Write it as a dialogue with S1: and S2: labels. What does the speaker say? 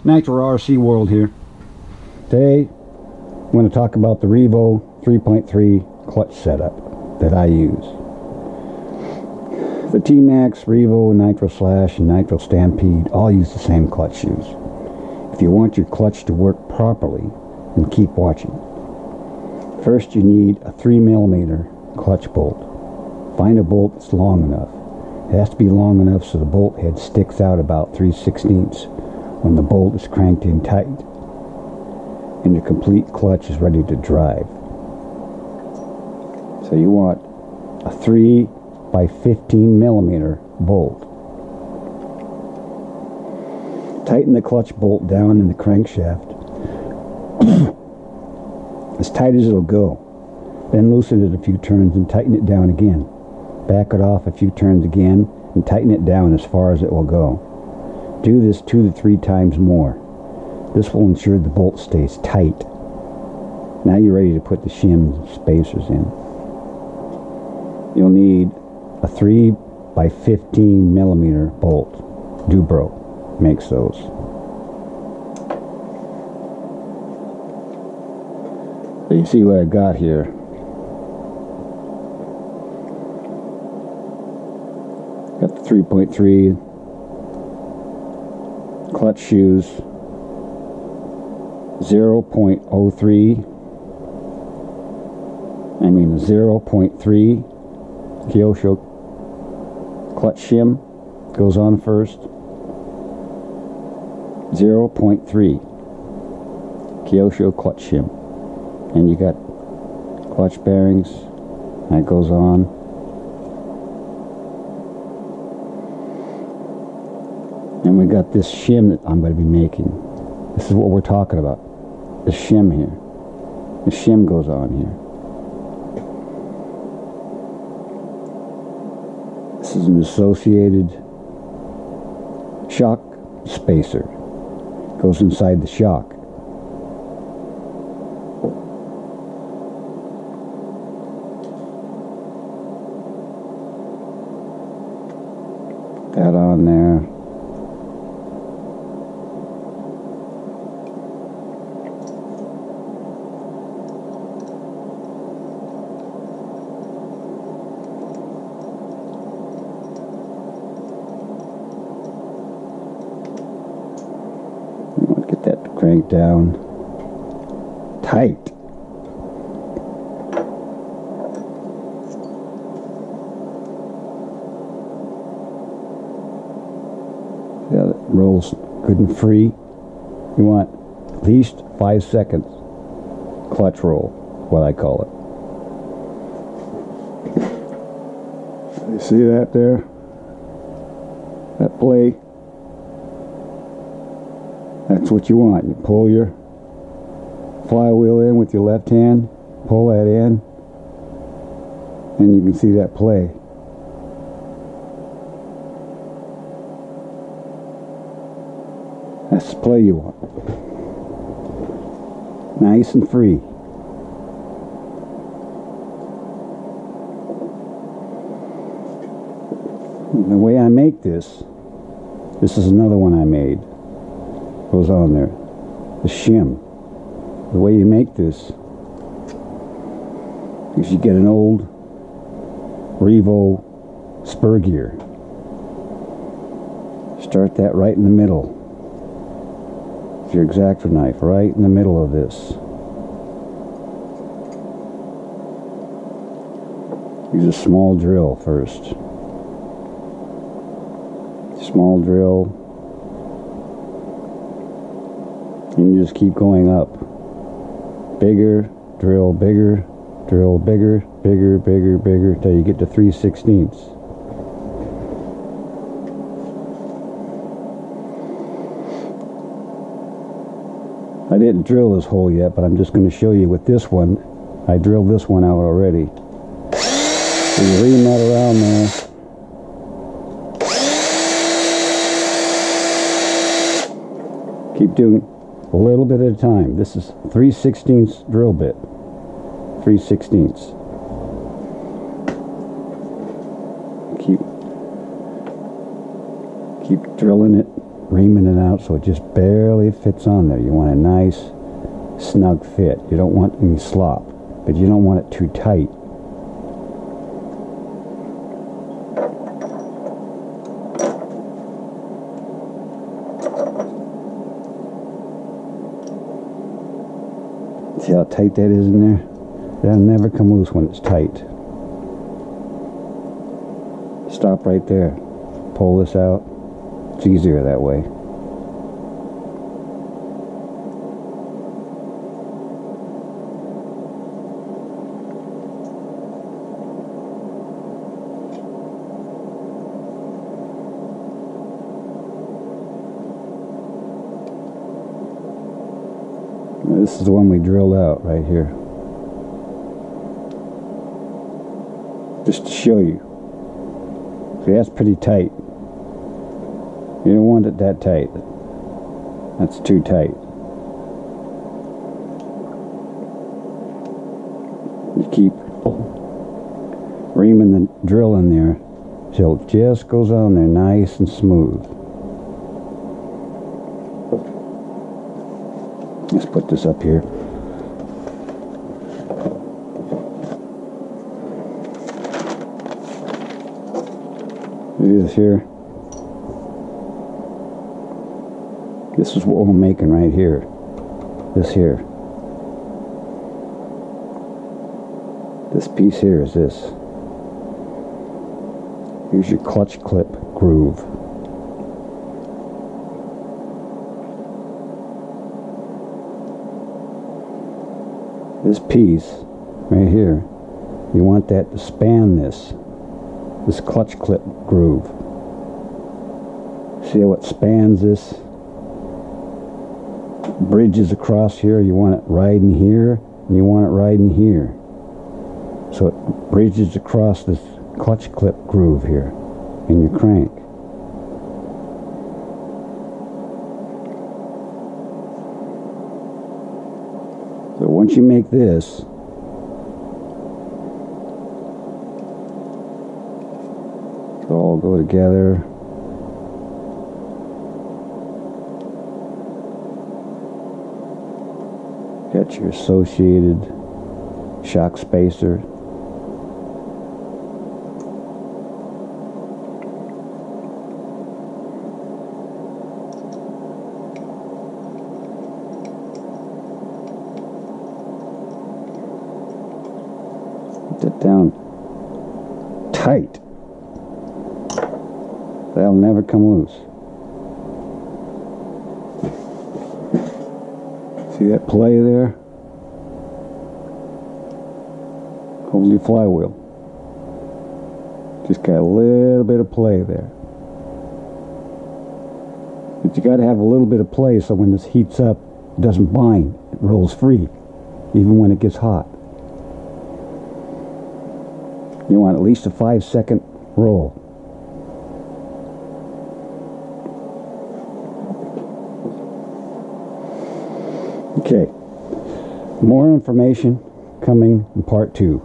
S1: Nitro RC World here. Today I'm going to talk about the Revo 3.3 clutch setup that I use. The T-Max, Revo, Nitro Slash, and Nitro Stampede all use the same clutch shoes. If you want your clutch to work properly, then keep watching. First, you need a 3mm clutch bolt. Find a bolt that's long enough. It has to be long enough so the bolt head sticks out about 3/16 when the bolt is cranked in tight and your complete clutch is ready to drive. So you want a 3 by 15mm bolt. Tighten the clutch bolt down in the crankshaft as tight as it'll go. Then loosen it a few turns and tighten it down again. Back it off a few turns again and tighten it down as far as it will go. Do this 2 to 3 times more. This will ensure the bolt stays tight. Now you're ready to put the shim spacers in. You'll need a 3 by 15mm bolt. Dubro makes those. So you see what I got here. Got the 3.3 clutch shoes, 0.03 Kyosho clutch shim goes on first. 0.3 Kyosho clutch shim, and you got clutch bearings that goes on. And we got this shim that I'm going to be making. This is what we're talking about. The shim here. The shim goes on here. This is an associated shock spacer. Goes inside the shock. Put that on there. Get that cranked down tight. Yeah, it rolls good and free. You want at least 5 seconds clutch roll, what I call it. You see that there? That play? That's what you want. You pull your flywheel in with your left hand, pull that in, and you can see that play. That's the play you want. Nice and free. And the way I make this is another one I made. Goes on there. The shim. The way you make this is you get an old Revo spur gear. Start that right in the middle. With your X-Acto knife, right in the middle of this. Use a small drill first. Small drill. And you just keep going up. Bigger, drill bigger, drill bigger, bigger, bigger, bigger, till you get to 3/16. I didn't drill this hole yet, but I'm just going to show you with this one. I drilled this one out already. So you ream that around there. Keep doing a little bit at a time. This is 3/16 drill bit. 3/16. Keep drilling it reaming it out so it just barely fits on there. You want a nice snug fit. You don't want any slop, but you don't want it too tight. See how tight that is in there? That'll never come loose when it's tight. Stop right there. Pull this out. It's easier that way. This is the one we drilled out right here. Just to show you. See, that's pretty tight. You don't want it that tight. That's too tight. You keep reaming the drill in there till it just goes on there nice and smooth. Let's put this up here. Do this here. This is what I'm making right here. This here. This piece here is this. Here's your clutch clip groove. This piece right here, you want that to span this clutch clip groove. See how it spans this? Bridges across here. You want it riding here, and you want it riding here. So it bridges across this clutch clip groove here in your crank. So once you make this, it'll all go together. Got your associated shock spacer. Put that down tight. That'll never come loose. See that play there? Hold your flywheel. Just got a little bit of play there. But you got to have a little bit of play so when this heats up, it doesn't bind. It rolls free, even when it gets hot. You want at least a 5-second roll. Okay, more information coming in part 2.